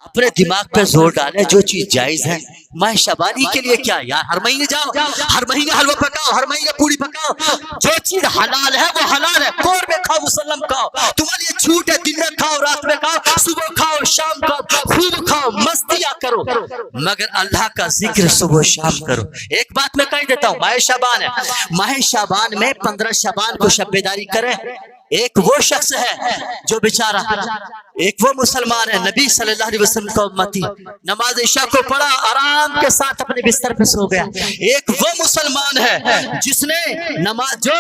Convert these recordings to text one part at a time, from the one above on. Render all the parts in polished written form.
اپنے دماغ پہ زور ڈالے جو چیز جائز ہے ماہ شعبانی کے لیے کیا یار، ہر مہینے جاؤ، ہر مہینے حلوہ پکاؤ، ہر مہینے پوری پکاؤ، جو چیز حلال ہے وہ حلال ہے، قورمے کھاؤ، مسلم کھاؤ، تمہارے لیے چھوٹ ہے، دن میں کھاؤ، رات میں کھاؤ، صبح کھاؤ، شام کھاؤ، خوب کھاؤ، مستیاں کرو، مگر اللہ کا ذکر صبح و شام کرو۔ ایک بات میں کہہ دیتا ہوں، ماہ شعبان ہے، ماہ شعبان میں 15 شعبان کو شب بیداری کریں۔ ایک وہ شخص ہے جو بیچارہ، ایک وہ مسلمان ہے نبی صلی اللہ علیہ وسلم کا امتی، نماز عشاء کو پڑھا، آرام کے ساتھ اپنے بستر پہ سو گیا۔ ایک وہ مسلمان ہے جس نے نماز، جو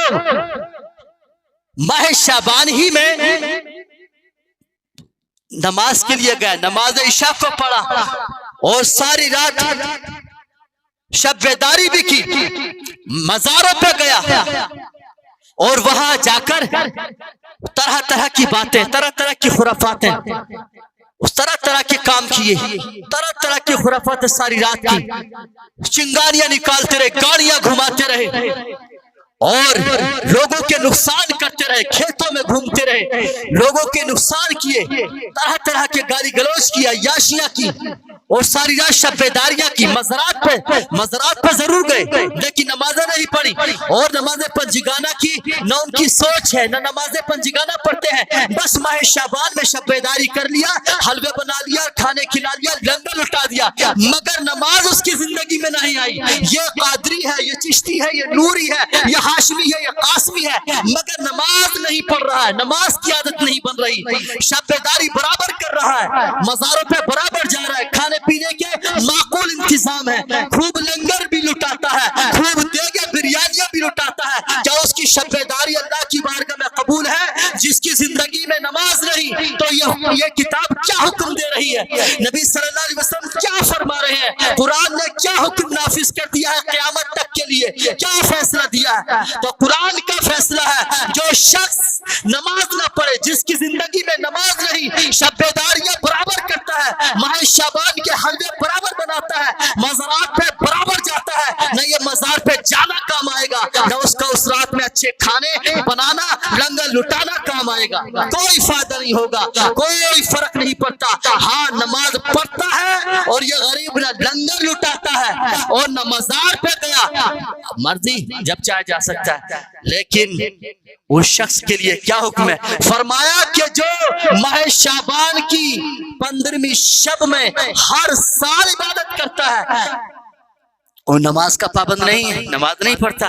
ماہ شعبان ہی میں نماز کے لیے گیا، نماز عشاء کو پڑھا اور ساری رات شب بیداری بھی کی، مزاروں پہ گیا اور وہاں جا کر طرح طرح کی باتیں، طرح طرح کی خرافاتیں، اس طرح طرح کے کام کیے، طرح طرح کی خرافاتیں ساری رات کی، چنگاریاں نکالتے رہے، گاڑیاں گھماتے رہے اور لوگوں کے نقصان کرتے رہے، کھیتوں میں گھومتے رہے، لوگوں کے نقصان کیے، طرح طرح کے گالی گلوچ کیا، عیاشیاں کی اور ساری رات شب بیداریاں کی۔ مزارات پہ ضرور گئے لیکن نمازیں نہیں پڑھی اور نمازیں پنجگانہ کی، نہ ان کی سوچ ہے نہ نمازیں پنجگانہ پڑھتے ہیں، بس ماہ شعبان میں شب بیداری کر لیا، حلوے بنا لیا، کھانے کھلا لیا، لنگر لٹا دیا، مگر نماز اس کی زندگی میں نہیں آئی۔ یہ قادری ہے، یہ چشتی ہے، یہ نوری ہے، یہ ہاشمی ہے، یہ قاسمی ہے، مگر نماز نہیں پڑھ رہا ہے، نماز کی عادت نہیں بن رہی، شب بیداری برابر کر رہا ہے، مزاروں پہ برابر جا رہا ہے، کھانے پینے کے معقول انتظام ہے، خوب لنگر بھی لٹاتا ہے، خوب دیگے بریانیاں بھی لٹاتا ہے، کیا اس کی شب بیداری اللہ کی بارگاہ میں قبول ہے؟ جس کی زندگی میں نماز نہیں تو یہ کتاب کیا حکم دے رہی ہے؟ نبی صلی اللہ علیہ وسلم کیا فرما رہے ہیں؟ قرآن نے کیا حکم نافذ کر دیا ہے قیامت تک کے لیے؟ کیا فیصلہ دیا ہے؟ تو قرآن کا فیصلہ ہے، جو شخص نماز نہ پڑھے، جس کی زندگی میں نماز نہیں، شب بیداریاں برابر کرتا ہے، ماہ شعبان کے حلوے برابر بناتا ہے، مزارات پہ برابر جاتا ہے، نہ یہ مزار پہ جانا کام آئے گا، نہ اس کا اس رات میں اچھے کھانے بنانا، لنگر لٹانا کام آئے گا، کوئی فائدہ نہیں ہوگا، کوئی فرق نہیں پڑتا۔ ہاں نماز پڑھتا ہے اور یہ غریب نہ لنگر لٹاتا ہے اور نہ مزار پہ گیا، مرضی جب چاہے جا سکتا ہے، لیکن اس شخص کے لیے کیا حکم ہے؟ فرمایا کہ جو ماہ شعبان کی 15ویں شب میں ہر سال عبادت کرتا ہے اور نماز کا پابند نہیں ہے، نماز نہیں پڑھتا،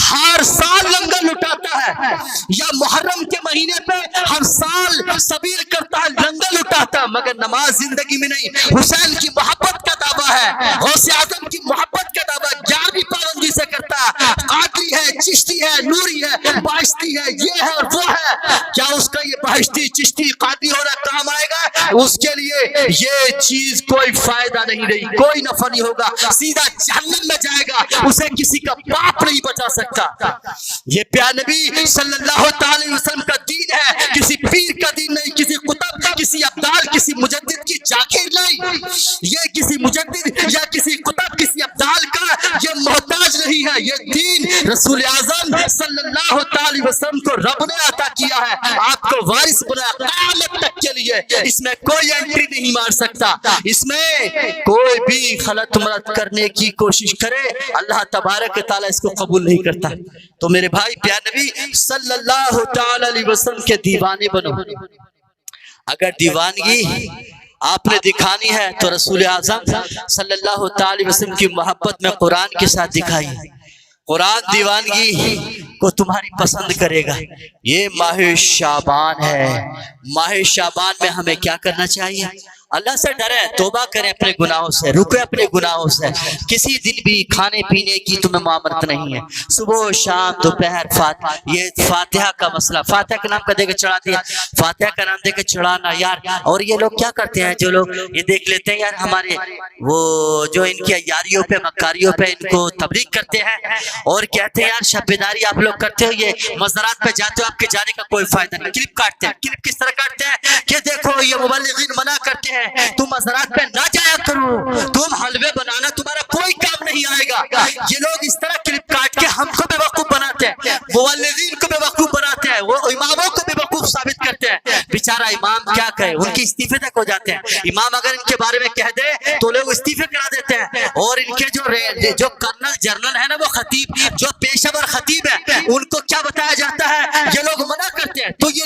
ہر سال لنگر لٹاتا ہے، یا محرم کے مہینے پہ ہر سال سبیل کرتا ہے، لنگر لٹاتا ہے، مگر نماز زندگی میں نہیں، حسین کی محبت کا دعویٰ ہے، غوث اعظم کی محبت کا دعویٰ 11ویں پابندی سے کرتا ہے، قادری ہے، چشتی ہے، نوری ہے، باشتی ہے، یہ ہے اور وہ ہے، کیا اس کا یہ باشتی چشتی قادری ہونا کام آئے گا؟ اس کے لیے یہ چیز کوئی فائدہ نہیں رہی، کوئی نفع نہیں ہوگا، سیدھا جہنم میں جائے گا، اسے کسی کا باپ نہیں بچا سکتا۔ یہ پیارے نبی صلی اللہ تعالی وسلم کا دین ہے، کسی پیر کا دین نہیں، کسی قطب، کسی ابدال، کسی مجدد کی جاگیر نہیں، یہ کسی مجدد یا کسی قطب، کسی ابدال کا یہ محتاج نہیں ہے، یہ دین رسول اعظم صلی اللہ تعالی وسلم کو رب نے عطا کیا ہے، آپ کو وارث بنایا قیامت تک کے لیے، اس میں کوئی انٹری نہیں مار سکتا، اس میں کوئی بھی غلط مرد کرنے کی کوشش کرے اللہ تبارک تعالیٰ اس کو قبول نہیں کرتا۔ تو میرے بھائی پیارے نبی صلی اللہ تعالی علیہ وسلم کے دیوانے بنو، اگر دیوانگی آپ نے دکھانی ہے تو رسول اعظم صلی اللہ تعالی وسلم کی محبت میں قرآن کے ساتھ دکھائی، قرآن دیوانگی کو تمہاری پسند کرے گا۔ یہ ماہ شعبان ہے، ماہ شعبان میں ہمیں کیا کرنا چاہیے؟ اللہ سے ڈریں، توبہ کریں اپنے گناہوں سے، رکے اپنے گناہوں سے، کسی دن بھی کھانے پینے کی تمہیں معاملت نہیں ہے، صبح و شام دوپہر یہ فاتحہ کا مسئلہ، فاتحہ کا نام کا دے کے چڑھا دیا، فاتحہ کا نام دے کے چڑھانا یار۔ اور یہ لوگ کیا کرتے ہیں، جو لوگ یہ دیکھ لیتے ہیں یار ہمارے وہ جو ان کی عیاریوں پہ مکاریوں پہ ان کو تبلیغ کرتے ہیں اور کہتے ہیں یار شب بیداری آپ لوگ کرتے ہو، یہ مزارات پہ جاتے ہو، آپ کے جانے کا کوئی فائدہ نہیں، کلپ کاٹتے ہیں۔ کلپ کس طرح کاٹتے ہیں کہ دیکھو یہ مبلغین منع کرتے ہیں تم مزارات پہ نہ جایا کرو، تم حلوے بنانا تمہارا کوئی کام نہیں آئے گا۔ یہ لوگ اس طرح کلپ کاٹ کے ہم کو بے وقوف بناتے ہیں، مبلغین کو بے وقوف بناتے بناتے ہیں, وہ اماموں کو بے وقوف ثابت کرتے ہیں. بیچارہ امام کیا کہے, ان کے استعفے تک ہو جاتے ہیں. امام اگر ان کے بارے میں کہہ دے تو لوگ استعفے کرا دیتے ہیں. اور ان کے جو کرنل جنرل ہے نا, وہ خطیب, جو پیشہ ور خطیب ہے, ان کو کیا بتایا جاتا ہے, یہ لوگ منع کرتے ہیں. تو یہ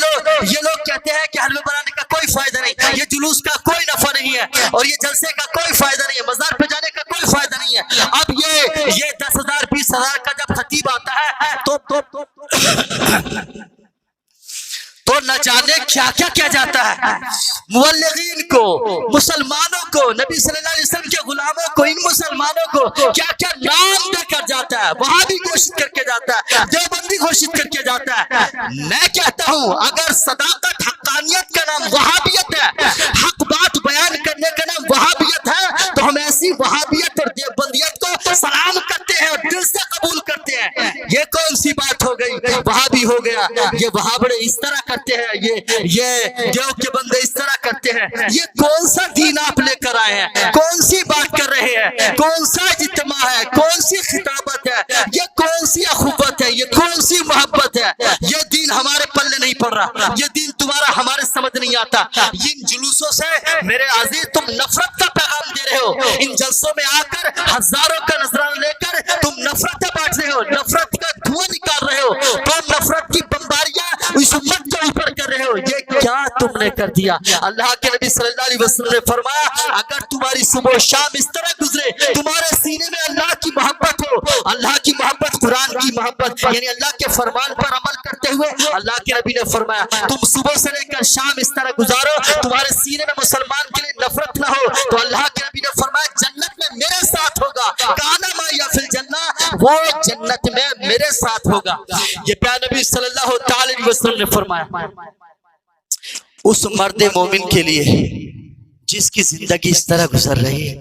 لوگ کہتے ہیں کہ حلوے بنانے کا کوئی فائدہ نہیں, یہ جلوس کا کوئی نفع نہیں ہے, اور یہ جلسے کا کوئی فائدہ نہیں ہے, مزار پہ جانے کا کوئی فائدہ نہیں ہے. اب یہ 10,000 20,000 کا جب خطیب آتا ہے تو نہ جانے کیا کیا کیا جاتا ہے. مبلغین کو, مسلمانوں کو, نبی صلی اللہ علیہ وسلم کے غلاموں کو, ان مسلمانوں کو کیا کیا نام دے کر جاتا ہے. وہابی گھوشت کر کے جاتا ہے, دیوبندی گھوشت کر کے جاتا ہے. میں کہتا ہوں اگر صداقت حقانیت کا نام وہابیت ہے, حق بات بیان کرنے کا نام وہابیت ہے, تو ہم ایسی وہابیت اور دیوبندیت کو سلام کرتے ہیں اور دل سے قبول کرتے ہیں. یہ کون سی بات ہو گئی, وہابی ہو گیا, یہ وہابڑے اس طرح کرتے ہیں, یہ دیو کے بندے اس طرح کرتے ہیں. یہ کون سا دین آپ لے کر آئے ہیں, کون سی بات کر رہے ہیں, کون سا اجتماع ہے, کون سی خطابت ہے, یہ کون سی اخوت ہے, یہ کون سی محبت ہے. یہ دین ہمارے پلے نہیں پڑ رہا, یہ دین تمہارا ہمارے سمجھ نہیں آتا. ان جلوسوں سے میرے عزیز تم نفرت کا پیغام دے رہے ہو. ان جلسوں میں آ کر ہزاروں کا نذرانہ لے کر تم نفرتیں بانٹ رہے ہو, نفرت کا دھواں نکال رہے ہو, تم نفرت کی بمباریاں اس امت کے اوپر کر رہے ہو. یہ کیا تم نے کر دیا. اللہ کے نبی صلی اللہ علیہ وسلم نے فرمایا اگر تمہاری صبح و شام اس طرح گزرے, تمہارے سینے میں اللہ کی محبت ہو, اللہ کی محبت, قرآن کی محبت, یعنی اللہ کے فرمان پر عمل کرتے ہوئے, اللہ کے نبی نے فرمایا تم صبح سے لے کر شام اس طرح گزارو, تمہارے سینے میں مسلمان کے لیے نفرت نہ ہو, تو اللہ کے نبی نے فرمایا جنت میں میرے ساتھ ہوگا. کانا ما یا فی الجنہ, وہ جنت میں میرے ساتھ ہوگا. یہ پیارے نبی صلی اللہ تعالی علیہ وسلم نے فرمایا. اس مرد مومن کے لیے جس کی زندگی اس طرح گزر رہی ہے,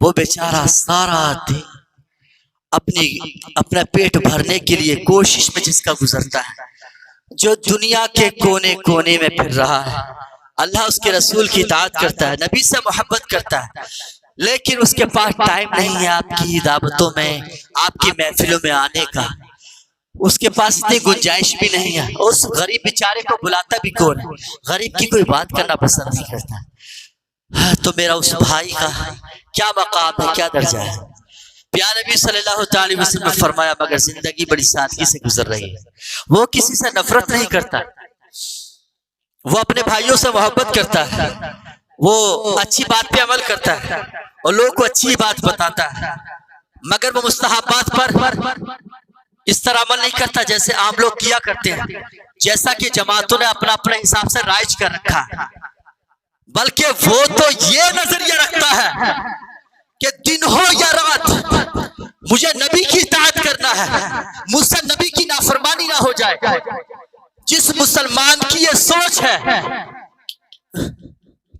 وہ بیچارہ سارا دن اپنا پیٹ بھرنے کے لیے کوشش میں جس کا گزرتا ہے, جو دنیا کے کونے کونے میں پھر رہا ہے, اللہ اس کے رسول کی اطاعت کرتا ہے, نبی سے محبت کرتا ہے, لیکن اس کے پاس ٹائم نہیں ہے آپ کی دعوتوں میں, آپ کی محفلوں میں آنے کا. اس کے پاس اتنی گنجائش بھی نہیں ہے. اس غریب بیچارے کو بلاتا بھی کون ہے, غریب کی کوئی بات کرنا پسند نہیں کرتا. تو میرا اس بھائی کا کیا مقام ہے, کیا درجہ ہے. پیارے نبی صلی اللہ تعالی وسلم نے فرمایا مگر زندگی بڑی سادگی سے گزر رہی ہے. وہ کسی سے نفرت نہیں کرتا, وہ اپنے بھائیوں سے محبت کرتا ہے, وہ اچھی بات پہ عمل کرتا ہے اور لوگوں کو اچھی بات بتاتا ہے, مگر وہ مستحبات پر اس طرح عمل نہیں کرتا جیسے عام لوگ کیا کرتے ہیں, جیسا کہ جماعتوں نے اپنا اپنے حساب سے رائج کر رکھا ہے. بلکہ وہ تو یہ نظریہ رکھتا ہے کہ دن ہو یا رات مجھے نبی کی اطاعت کرنا ہے, مجھ سے نبی کی نافرمانی نہ ہو جائے. جس مسلمان کی یہ سوچ ہے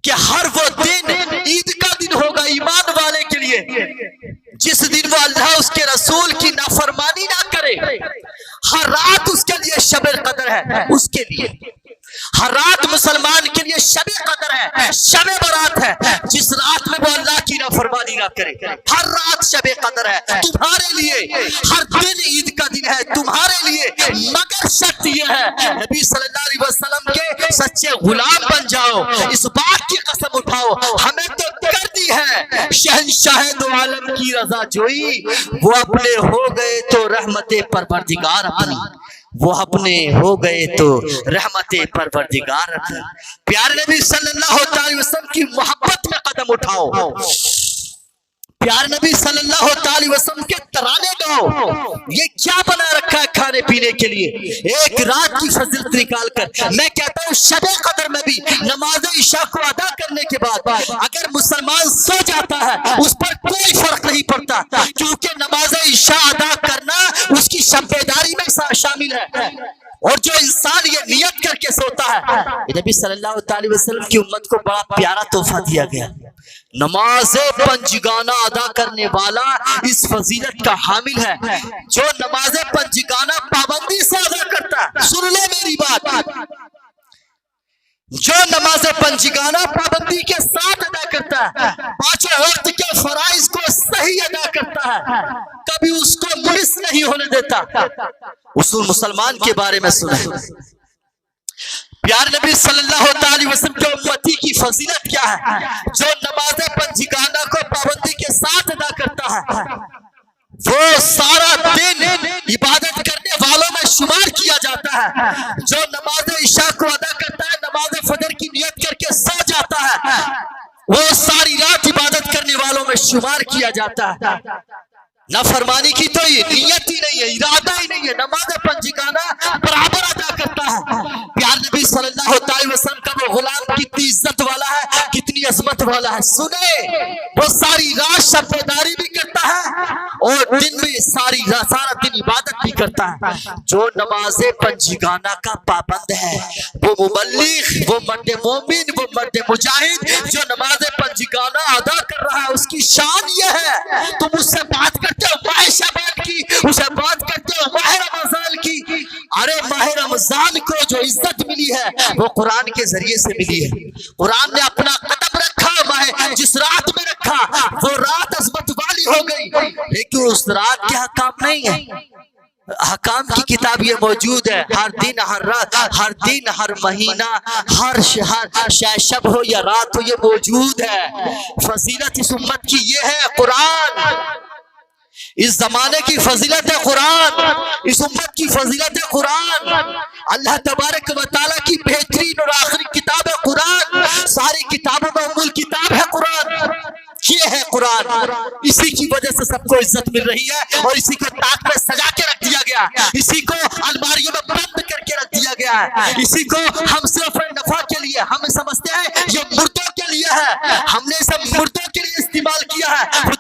کہ ہر وہ دن عید کا دن ہوگا ایمان والے کے لیے جس دن وہ اللہ اس کے رسول کی نافرمانی نہ کرے, ہر رات اس کے لیے شب قدر ہے, اس کے لیے ہر رات مسلمان کے لیے شب قدر ہے, شب برات ہے, جس رات میں وہ اللہ کی نافرمانی نہ کرے. ہر رات شب قدر ہے تمہارے لیے, ہر دن عید کا دن ہے تمہارے لیے, مگر شرط یہ ہے نبی صلی اللہ علیہ وسلم کے سچے غلام بن جاؤ. اس بات کی قسم اٹھاؤ ہمیں تو کر دی ہے شہنشاہ دو عالم کی رضا جوئی, وہ اپنے ہو گئے تو رحمت پروردگار اپنی, وہ اپنے ہو گئے تو رحمت پروردگار اپنی. پیارے نبی صلی اللہ تعالی وسلم کی محبت میں قدم اٹھاؤ, پیارے نبی صلی اللہ تعالی وسلم کے ترانے گاؤ. یہ کیا بنا رکھا ہے کھانے پینے کے لیے, ایک رات کی فضیلت نکال کر. میں کہتا ہوں شب قدر میں بھی نماز عشاء کو ادا کرنے کے بعد اگر مسلمان سو جاتا ہے اس پر کوئی فرق نہیں پڑتا, کیونکہ نماز عشاء ادا کرنا اس کی شب بیداری میں شامل ہے. اور جو انسان یہ نیت کر کے سوتا ہے, نبی صلی اللہ تعالی وسلم کی امت کو بڑا پیارا تحفہ دیا گیا. نماز پنجگانہ ادا کرنے والا اس فضیلت کا حامل ہے. جو نماز پنجگانہ پابندی سے ادا کرتا ہے, سن لے میری بات, جو نماز پنجگانہ پابندی کے ساتھ ادا کرتا ہے, پانچوں وقت کے فرائض کو صحیح ادا کرتا ہے, کبھی اس کو مس نہیں ہونے دیتا. اصول مسلمان کے بارے میں سنیں. پیارے نبی صلی اللہ علیہ وسلم کے امتی کی فضیلت کیا ہے؟ جو نماز پنجگانہ کو پابندی کے ساتھ ادا کرتا ہے وہ سارا دن عبادت کرنے والوں میں شمار کیا جاتا ہے. جو نماز عشاء کو ادا کرتا ہے, نماز فجر کی نیت کر کے سو جاتا ہے, وہ ساری رات عبادت کرنے والوں میں شمار کیا جاتا ہے. نافرمانی کی تو یہ نیت ہی نہیں ہے, ارادہ ہی نہیں ہے, نماز پنجگانہ برابر ادا کرتا ہے. پیارے نبی صلی اللہ علیہ وسلم کا وہ غلام کتنی عزت والا ہے, کتنی عظمت والا ہے. سنے, وہ ساری رات شب بیداری بھی کرتا ہے اور دن میں سارا دن عبادت بھی کرتا ہے. جو نماز پنجگانہ کا پابند ہے وہ مبلغ, وہ مرد مومن, وہ مرد مجاہد جو نماز پنجگانہ ادا کر رہا ہے, اس کی شان یہ ہے. تم اس سے بات کرتے ہو ماہ شعبان کی, اسے بات کرتے ہو ماہ رمضان کی. ارے ماہ رمضان کو جو عزت ملی ہے وہ قرآن کے ذریعے سے ملی ہے. قرآن نے اپنا قدم رکھا, ماہ جس رات میں رکھا وہ رات عظمت والی ہو گئی, لیکن اس رات کے حکام نہیں ہے. حکام کی کتاب یہ موجود ہے, ہر دن ہر رات, ہر دن ہر مہینہ, ہر شب ہو یا رات ہو, یہ موجود ہے. فضیلت اس امت کی یہ ہے قرآن, اس زمانے کی فضیلت ہے قرآن, اس امت کی فضیلت ہے قرآن. اللہ تبارک و تعالیٰ کی بہترین اور آخری کتاب ہے قرآن. ساری کتابوں میں ام الکتاب ہے قرآن. یہ ہے قرآن, اسی کی وجہ سے سب کو عزت مل رہی ہے اور اسی کو تاج میں سجا کے رکھ دیا گیا, اسی کو الماریوں میں بند کر کے رکھ دیا گیا ہے, اسی کو ہم صرف نفع کے لیے ہم سمجھتے ہیں یہ مردوں کے لیے ہے, ہم نے اسے مردوں کے لیے استعمال کیا ہے. خدا